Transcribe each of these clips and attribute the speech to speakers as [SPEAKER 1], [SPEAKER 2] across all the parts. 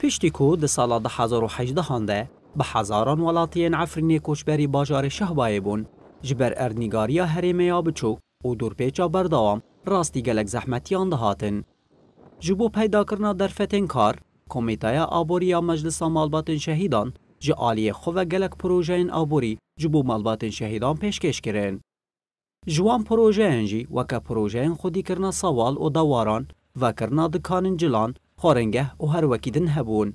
[SPEAKER 1] پشتی کو ده سالا 2018 ده به هزاران ولاتین عفرینی کوچبری باجار شهبای بون جبر ارنیگاریا هریمیا بچوک و دورپیچا بردوام راستی گلک زحمتیان دهاتن. جبو پیدا کرنا درفتین کار کمیته آبوریا مجلس مالبات شهیدان جعالی خواه گلک پروژه آبوری جبو مالبات شهیدان پیشکش کرن. جوان پروژه انجی وکا پروژه خودی کرنا سوال و دواران و کرنا دکان جلان خارنگه و هر وکیدن هبون.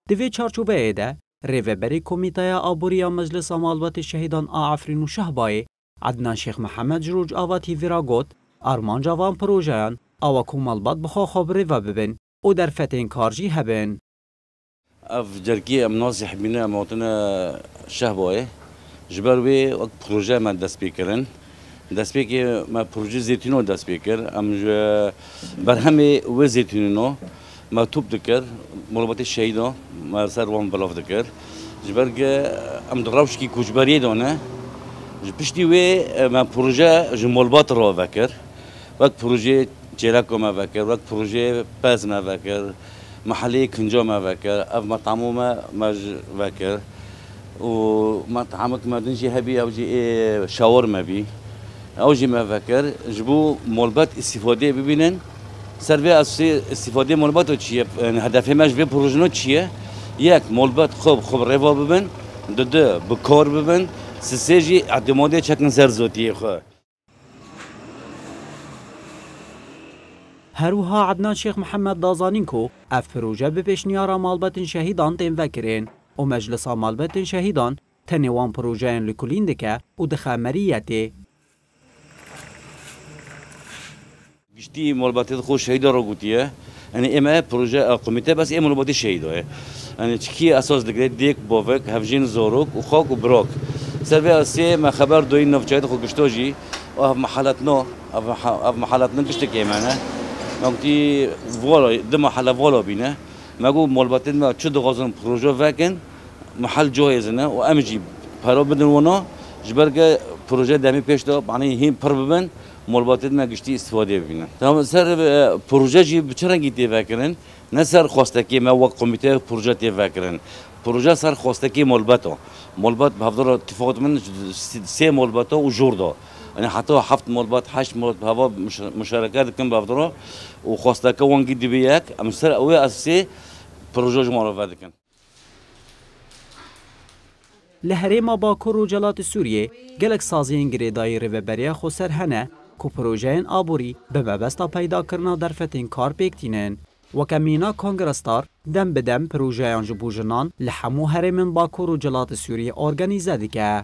[SPEAKER 1] دوی چارچوبه ایده ریوبری کمیته آبوریا مجلس مالبات شهیدان آفرین و شهبای عدنان شیخ محمد جروج آواتی ویراگوت ارمان جوان پروژهان او کومالبات بخوا خبره و ببین او در فتین کارجی هبین.
[SPEAKER 2] اف جرگی ام ناصح بنا موطن شهبای جبروی وقت پروژه ما دست بیکرن دست بیکر ما پروژه زیتونو دست بیکر ام برهمی و زیتونو ما توب دکر مولبات شهیدا ما سر وان بلاف دکر جبرگ ام دراوش کی کوچبری دونه پشتی و ما پروژه جمولبات را وکر وقت پروژه جراكو ما فكر وقت بروجي باز ما فكر محلي كنجو ما فكر اف مطعمو ما فكر ومطعمك ما دنجي هبي او جي شاورما بي او جي ما فكر جبو مولبات استفاده ببينن سرفي استفاده مولبات تشيه هدف ما جبي بروجنو تشيه ياك مولبات خوب ريفا ببن دد بكور ببن سيجي اعتمادي چكن سرزوتي خو
[SPEAKER 1] هروها عدنان شیخ محمد دازانین کو اف پروژه به پیشنیار مالبات شهیدان تیم وکرین و مجلس مالبات شهیدان تنوان پروژه لکولین دکه و دخمریتی.
[SPEAKER 2] گشتی مالبات خوش شهیدا رو گویه یعنی اما پروژه کمیته بس ام مالبات شهیدا یعنی چکی اساس دگرید دیک باوک هفجین زاروک و خاک و براک سرفی اسی ما خبر دوین نفچایت خو گشتاجی و اف محلاتنا بشتکی منه وقتی والا دم محل والا بینه مگو مالباتن ما چه دغازن پروژه وکن محل جایزنه و امجی پرا بدن ونا جبرگ پروژه دمی پیش دا معنی هم پر ببن مالباتن ما گشتی استفاده ببینن تمام سر پروژه جی بچرنگی تی وکرن نه سر خواستکی ما وقت کمیته پروژه تی وکرن پروژه سر خواستکی مالبات بهفضل اتفاقات من سه مالباتا و جوردا يعني حتى 7 مولبات 8 مولبات هوا مشاركات كم بفضله وخواستك وانجي دبياك امسر قوي اساسي بروجه مالوفات كان
[SPEAKER 1] لهريما باكور وجلات سوريا جلك سازين گريداي ريبريا خسر هنه كو پروژين آبوري بمبستا پیدا کرنا در فتين کار بيكتينن وكمينا كونغرستار دم بدم پروژيان جبوجنان لحمو هرمن باكور وجلات سوريا اورغانيزه دكه